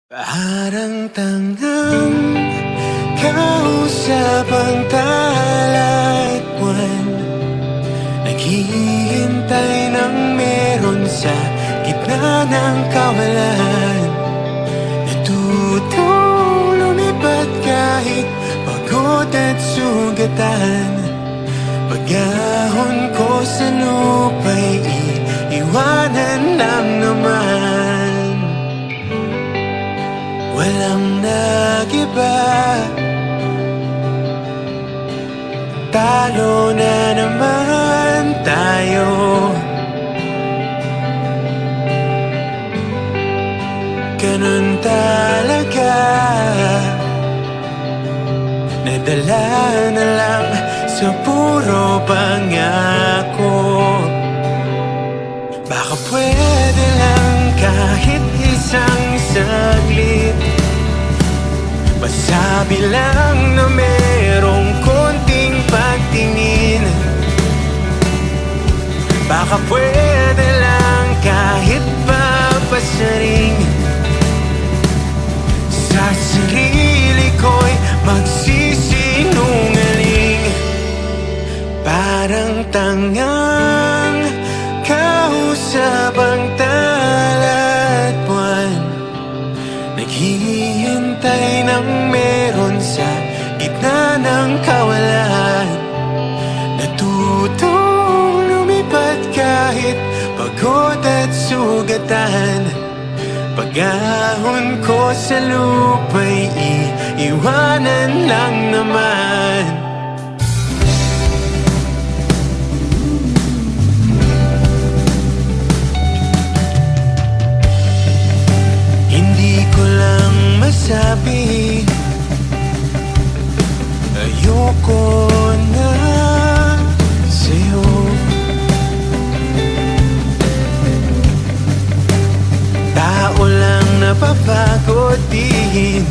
Parang tangang kausap ang talat buwan, naghihintay ng meron sa gitna ng kawalan. Natutong lumipat kahit pagod at sugatan. Pag-ahon ko sa lupa'y iiwanan lang naman. Walang nagiba, talo na naman tayo. Ganun talaga, nadala na lang sa puro pangako. Baka pwede lang kahit isang saglit, masabi lang na merong konting pagtingin. Baka pwede lang kahit papasaring, sa sarili ko'y magsisinungaling. Parang tangang kausap ang talat buwan, naghihintay ng meron sa gitna ng kawalan. Natutong lumipat kahit pagod at sugatan. Pag-ahon ko sa lupa'y iiwanan lang naman. Hindi ko lang masabi, ayoko na sa'yo. Tao lang napapagod din,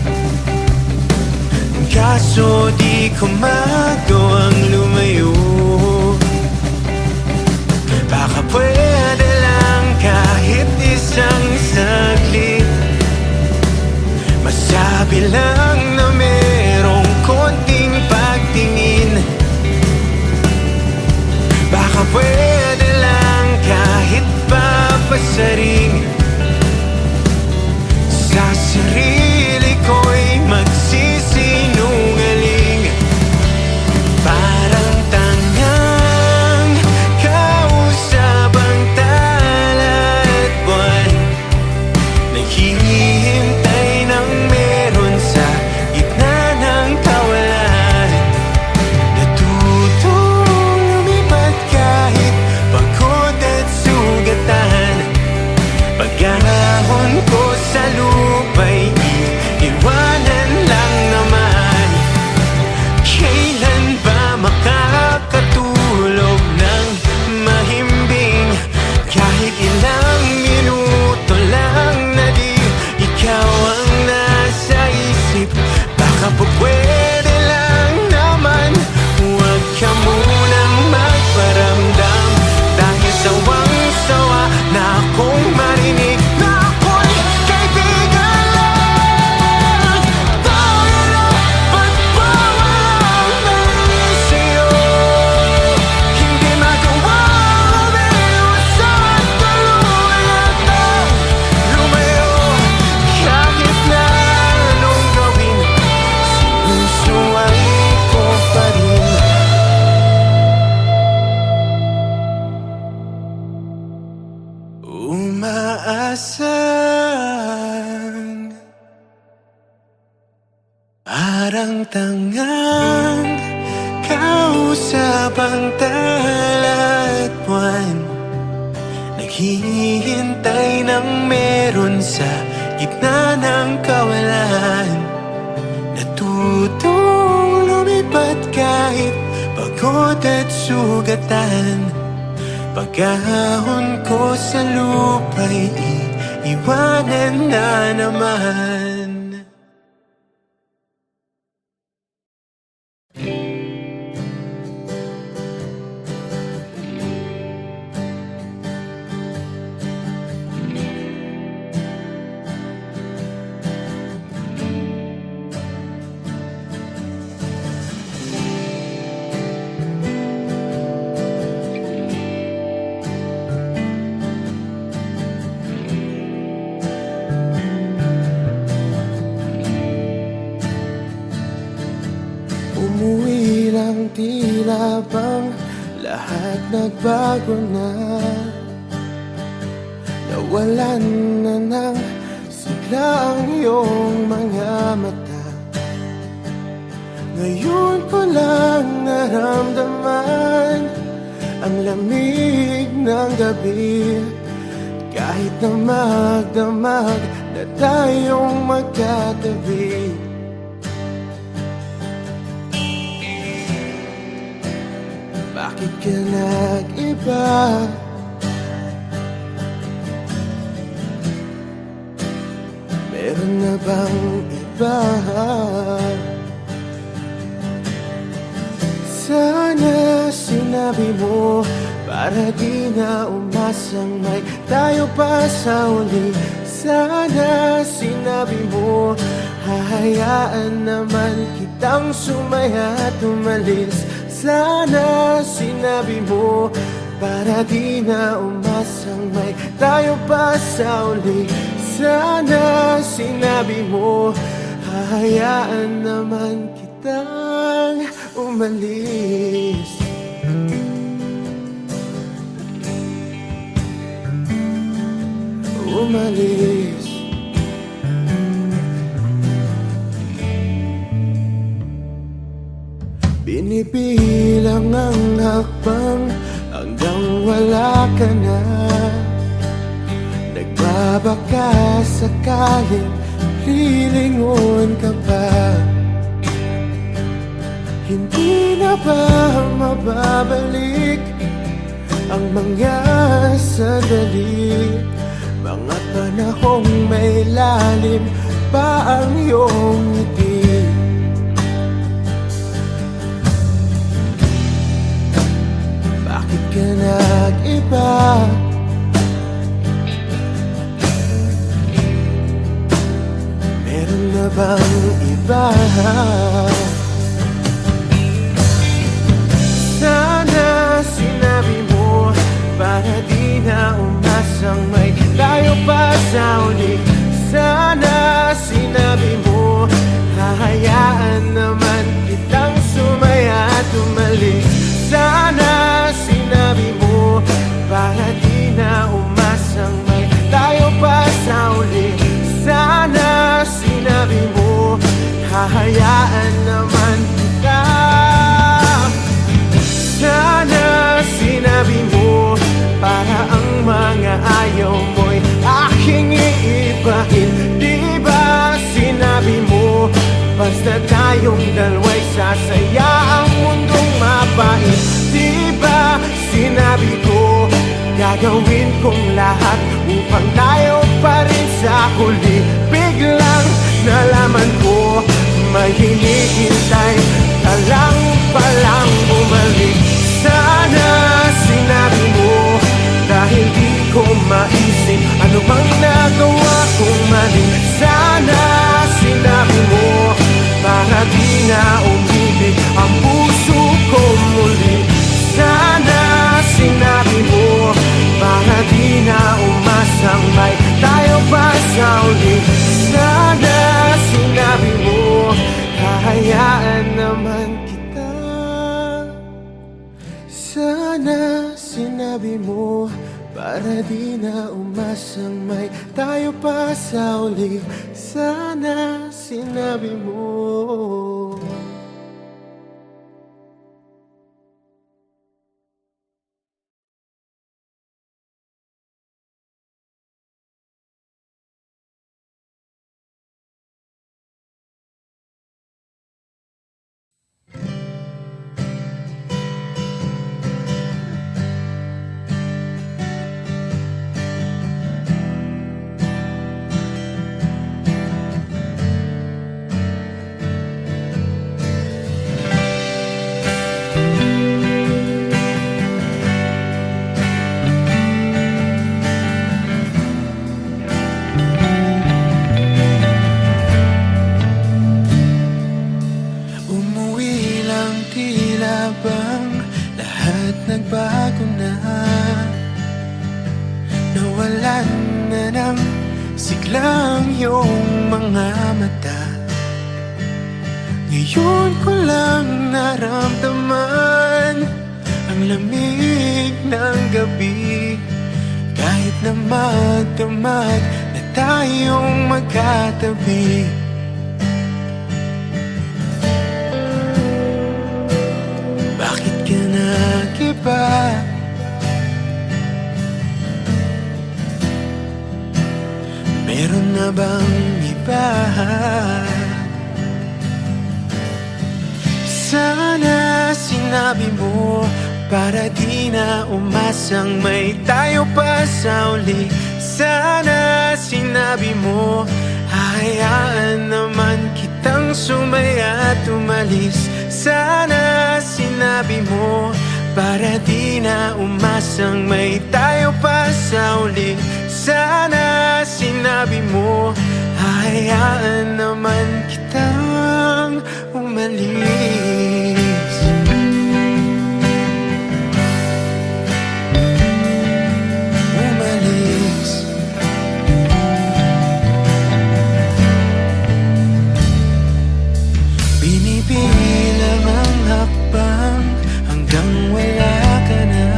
kaso di ko magawang lumayo. Baka pwede lang kahit isang saglit, masabi lang na merong konting pagtingin. Baka pwede lang kahit papasaring, sa sarili ko'y magsisinungaling. Parang tangang kausap ang talat buwan, naghihintay ng meron sa gitna ng kawalan. Natutong lumipat kahit pagod at sugatan. Pag-ahon ko sa lupa'y iiwanan lang naman. Kailan ba makakatulog ng mahimbing, kahit ilang minuto lang na di ikaw ang nasa isip? Baka po pwede lang naman, huwag ka munang magparamdam, dahil sawang-sawa na akong marinig na ako'y kaibigan lang. Tayo na pagbawalan sa'yo, hindi magawang umiwas at tuluyan na lumayo. Kahit na anong gawin, sinusuway ko pa rin. Umaasang parang tangang kausap ang talat buwan, naghihintay ng meron sa gitna ng kawalan. Natutong lumipat kahit pagod at sugatan. Pag-ahon ko sa lupa'y iiwanan na naman. tila bang lahat nagbago na. Nawalan na ng sigla ang iyong mga mata. Ngayon ko lang naramdaman ang lamig ng gabi. Kahit na magdamag na tayong magkatabi. Bakit ka nag-iba? Meron na bang iba? Sana sinabi mo para di na umasang may tayo pa sa uli. Sana sinabi mo hahayaan naman kitang sumaya at umalis. Sana sinabi mo para di na umasang may tayo pa sa uli. Sana sinabi mo hahayaan naman kitang umalis. Umalis. Binibilang ang hakbang hanggang wala ka na. Nagbabaka sakaling lilingon ka pa. Hindi na ba mababalik ang mga sandali, mga panahong may lalim pa ang iyong ngiti? Bakit ka nag-iba? Meron na bang iba? Sana sinabi mo para di na umasang may tayo pa sa uli. Sana sinabi mo hahayaan naman kitang sumaya at umalis. Sana sinabi mo para di na umasang may tayo pa sa uli. Sana sinabi mo hahayaan naman kita. Sana sinabi mo para ang mga ayaw mo'y aking iibahin. Di ba sinabi mo basta tayong dalawa'y sasaya ang mundong mapait? Di ba sinabi ko gagawin kong lahat upang tayo pa rin sa huli? Biglang nalaman ko may hinihintay ka lang palang bumalik. Sana sinabi mo dahil di ko maisip ano bang nagawa kong mali. Sana sinabi mo para di na umibig ang puso ko muli. Sana sinabi mo para di na umasang may tayo pa sa uli. Sana sinabi mo hahayaan naman kita. Sana sinabi mo para di na umasang may tayo pa sa uli. Sana sinabi mo. nagbago na. Nawalan na ng siglang iyong mga mata. Ngayon ko lang naramdaman ang lamig ng gabi. Kahit na magdamag na tayong magkatabi. Bakit ka nag-iba? Meron na bang iba? Sana sinabi mo para di na umasang may tayo pa sa uli. Sana sinabi mo hahayaan naman kitang sumaya at umalis. Sana sinabi mo para di na umasang may tayo pa sa uli. Sana sinabi mo hahayaan naman kitang umalis. Binibilang ang hakbang hanggang wala ka na.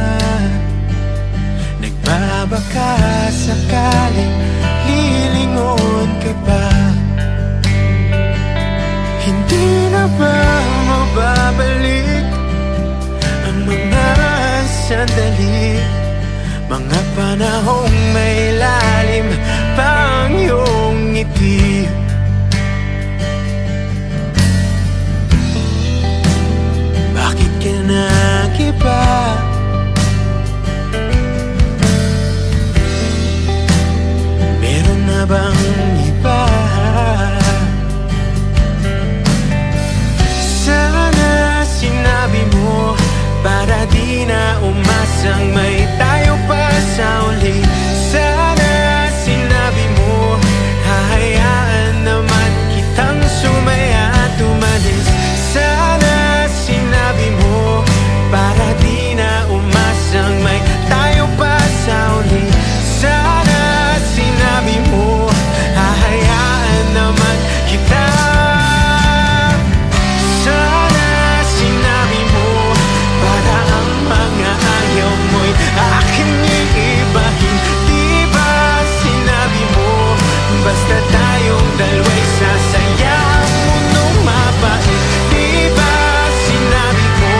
Nagbabaka sakaling lilingon ka pa. Hindi na ba mababalik ang mga sandali, mga panahong may lalim pang iyong ngiti? Bakit ka nag-iba? Meron na bang iba? Sana sinabi mo para di na umasang may tayo pa sa uli. Sana sinabi mo hahayaan naman kitang sumaya at umalis. Sana sinabi mo para di na umasang may tayo pa sa uli. Sana sinabi mo hahayaan naman kita. Sana sinabi mo para ang mga ayaw mo'y aking iibahin. Di ba sinabi mo basta tayong dalawa'y sasaya ang mundong mabait? Di ba sinabi ko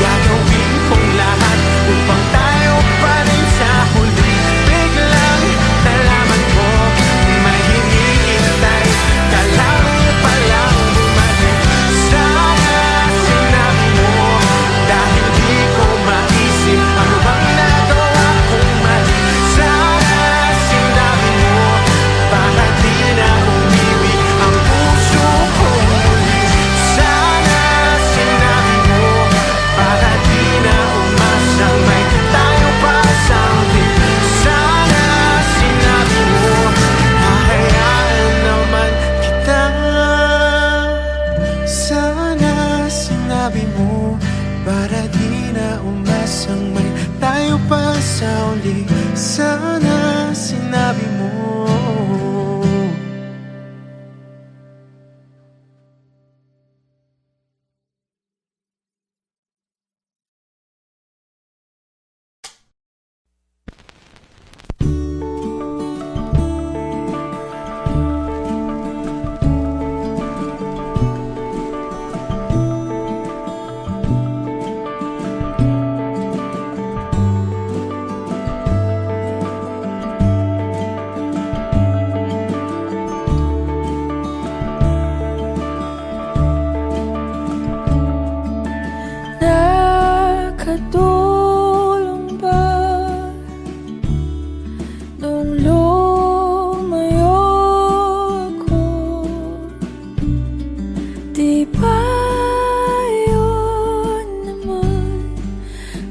gagawin kong lahat upang tayo pa rin sa huli? Biglang nalaman ko may hinihintay ka lang palang bumalik. Sana sinabi mo dahil di ko maisip ano bang nagawa kong mali. Sana sinabi mo para di na umibig ang puso kong muli. Sana sinabi mo para di na umasang may tayo pa sa uli. Sana sinabi mo hahayaan naman kita. Sana sinabi mo para di na umasang may tayo pa sa uli. Sana sinabi mo. Nakatulong ba nung lumayo ako? Di ba yun naman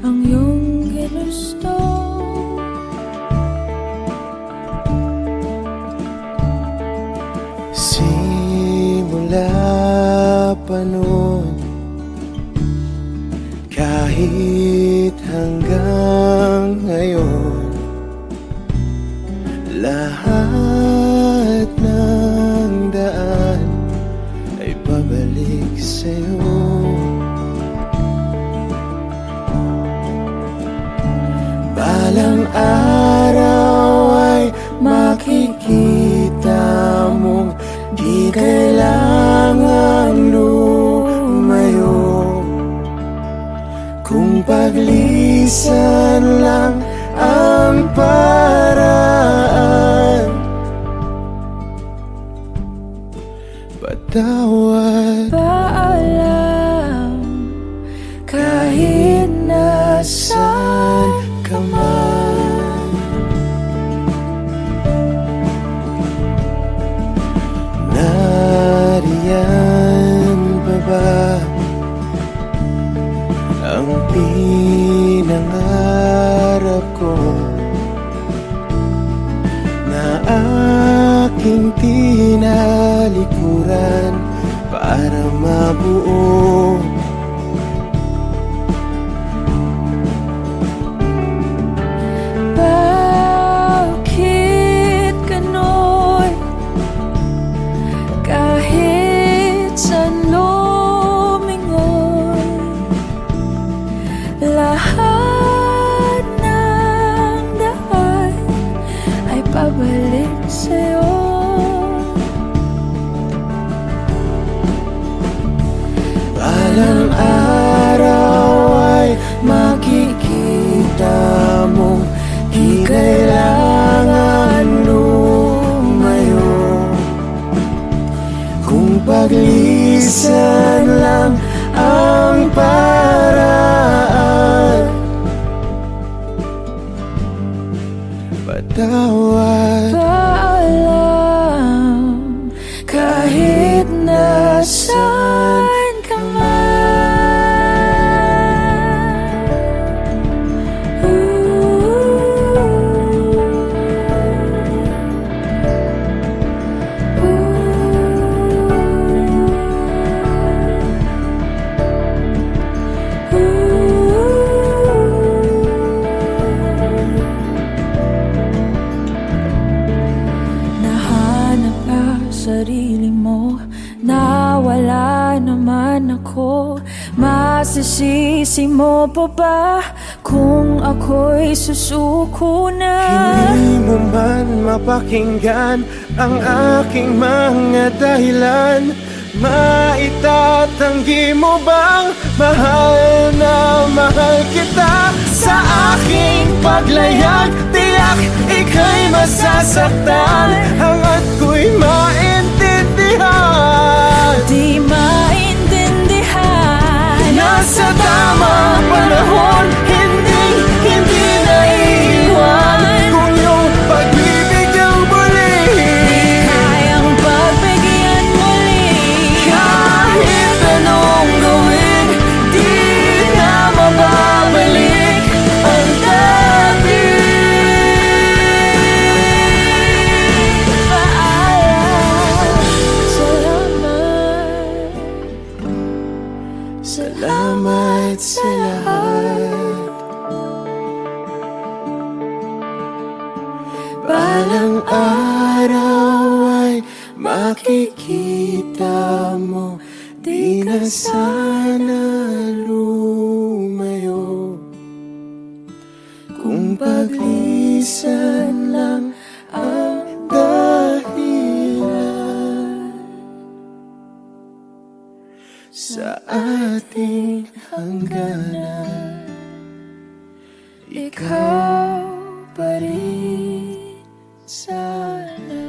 ang iyong ginusto? Simula pa noon kahit hanggang ngayon, lahat ng daan ay pabalik sa'yo. Di kailangang lumayo, kung paglisan lang ang paraan. Patawad, Paalam, kahit nasaan ka man. Nariyan pa ba ang pinangarap ko na aking tinalikuran para mabuo? Bakit ganon? Kahit saan lumingon, lahat ng daan ay pabalik sa'yo. Balang araw ay makikita mong di kailangan lumayo, kung paglisan lang ang paraan. Patawad, Paalam, kahit nasaan ka man. Nahanap ka sarili mo, nawala naman ako. Masisisi mo pa ba kung ako'y susuko na? hindi mo man mapakinggan ang aking mga dahilan. Maitatanggi mo bang mahal na mahal kita? Sa aking paglayag, tiyak ika'y masasaktan hanggat ko'y maintindihan. Di maintindihan, Nasa tamang panahon, hindi naiiwan kung iyong pag-ibig ang muli. kayang pagbigyan muli. Kahit anong gawin, di na mababalik ang dati. Paalam, salamat. Salamat sa lahat. Balang araw ay makikita mo, di na sana lumayo, kung paglisan lang ang dahilan sa ating hangganan. Ikaw pa rin sana.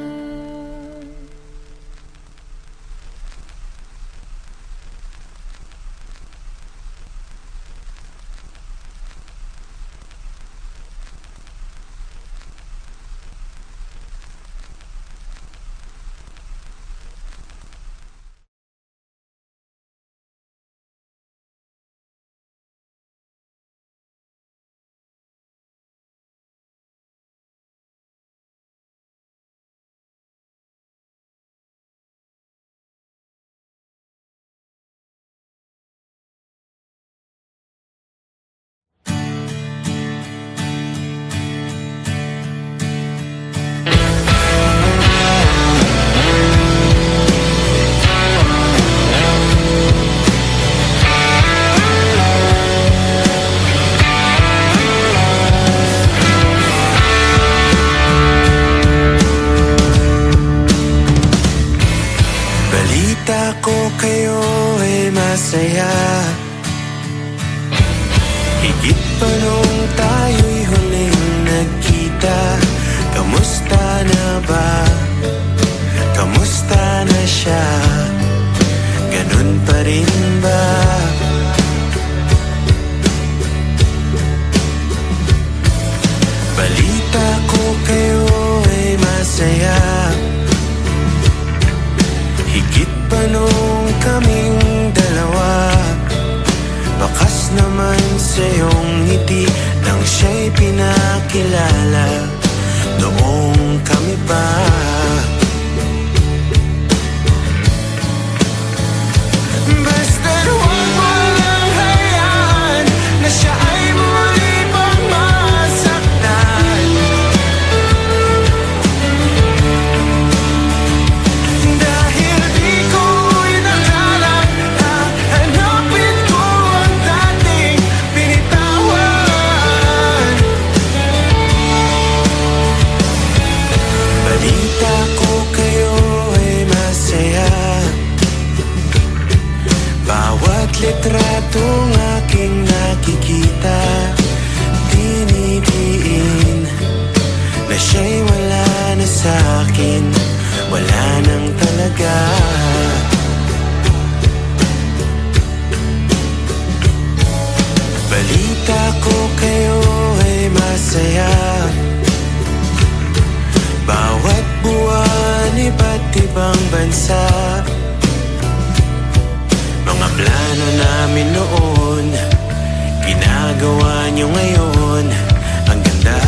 Balita ko kayo ay masaya, higit pa nung tayo'y huling nagkita. Kamusta na ba? Kamusta na siya? Ganun pa rin ba? Balita ko kayo ay masaya, higit pa nung kaming dalawa. Bakas naman sa iyong ngiti nang siya'y pinakilala noong kami pa. Basta't huwag mo lang hayaan na siya ay muli pang masaktan. Dahil di ko inakala na hanapin ko ang dating binitawan. Balita ko kayo ay masaya, bawat litratong aking nakikita, dinidiin na siya'y wala na sa'kin, wala nang talaga. Balita ko kayo ay masaya, bawat buwan iba't ibang bansa. Mga plano namin noon, ginagawa niyo ngayon. Ang ganda.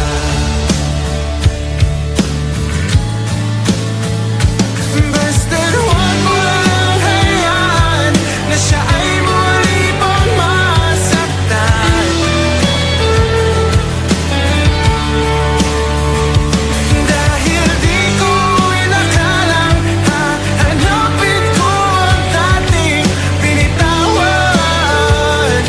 Basta't huwag mo lang hayaan na siya ay muli pang masaktan. Dahil di ko inakalang hahanapin ko ang dating binitawan.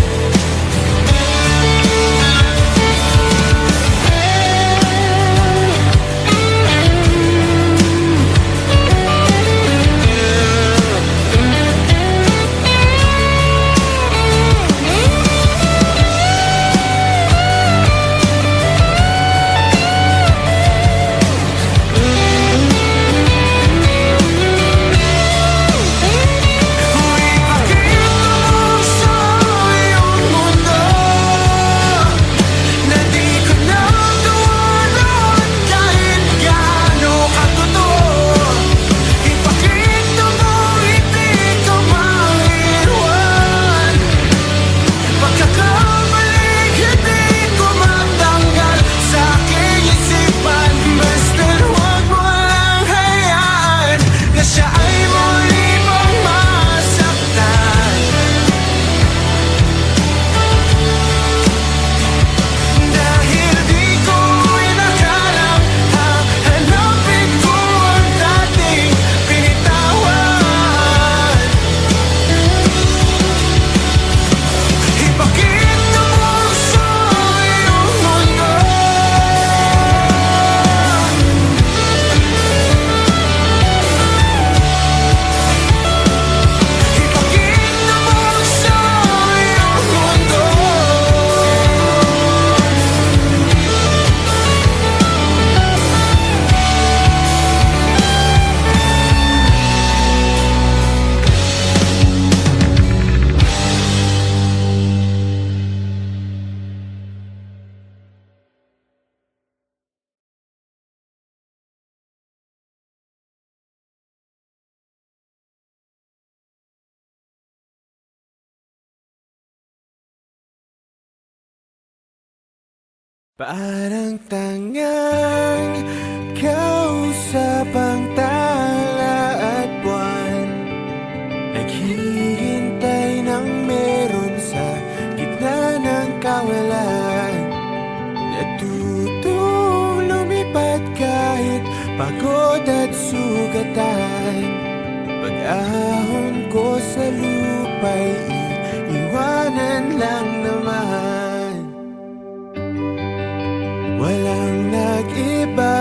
Parang tangang kausap ang tala at buwan, naghihintay ng meron sa gitna ng kawalan. Natutong lumipad kahit pagod at sugatan. Pag-ahon ko sa lupa'y iwanan lang naman. Walang nag-iba,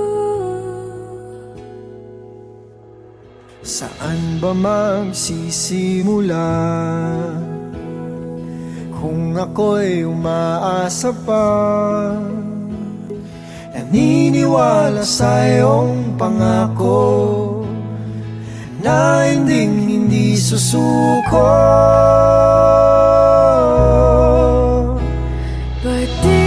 Saan ba magsisimula? Kung ako'y umaasa pa, naniniwala sa iyong pangako na hindi susuko. Ba't di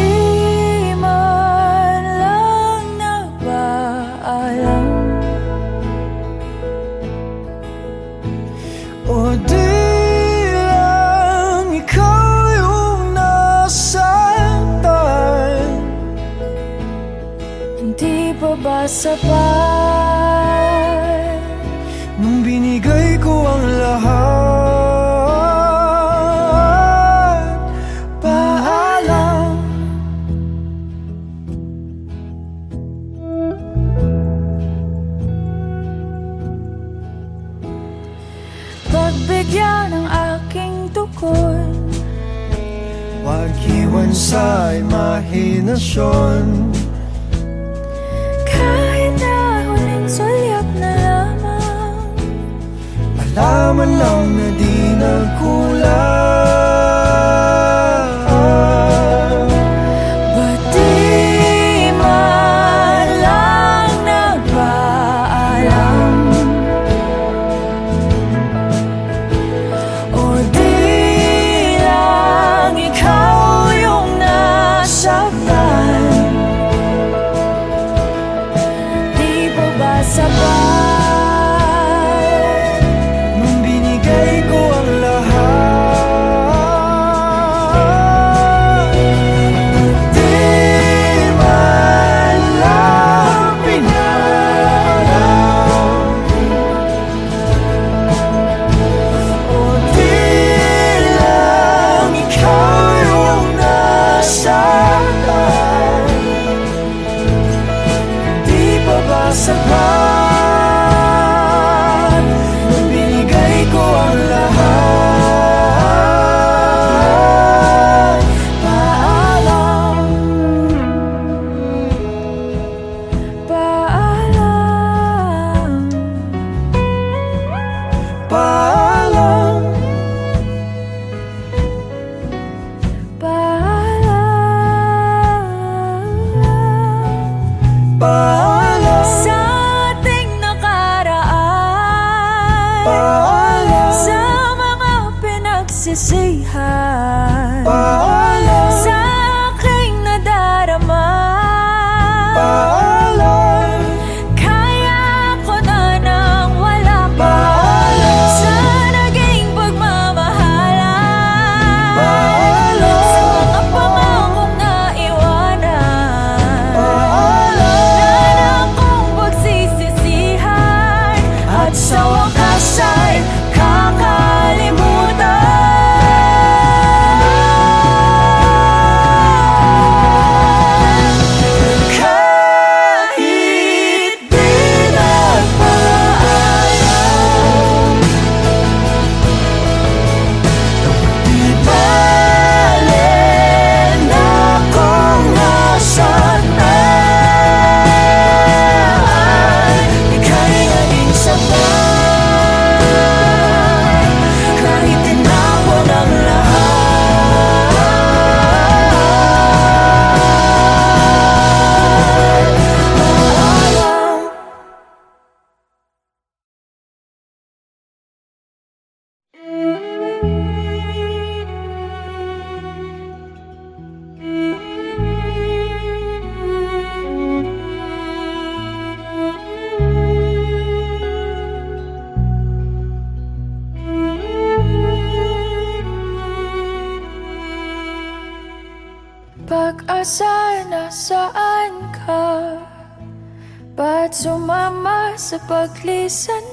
man lang nagpaalam? O di lang ikaw yung nasaktan? Hindi pa ba sapat Nung binigay ko ang lahat? Paalam. pagbigyan ng aking tukod? Huwag iwan sa imahinasyon. Kahit na huling sulyap na lamang, Malaman lang na di nagkulang. ba't di man lang nagpaalam? O di lang ikaw yung nasaktan? Di pa ba sapat Nung binigay ko ang lahat? Di man lang pinalam. O di lang ikaw yung nasaktan? Di pa ba sapat nung binigay ko ang lahat? Paalam. paalam? Paalam. Paalam Paalam. sa ating nakaraan, Paalam. sa mga pinagsisihan, Paalam. sa aking nadarama. Paalam. Kaya ko na nang wala pa Paalam. sa naging pagmamahalan, Paalam. sa mga pangakong naiwanan, Paalam. na kong pagsisisihan, at sa wakas ay kakalimutan. Kahit di nagpaalam, di bale na kung nasaktan. Ika'y naging sapat kahit tinapon ang lahat. Paalam. Pag-asa, nasaan ka? Ba't sumama sa paglisan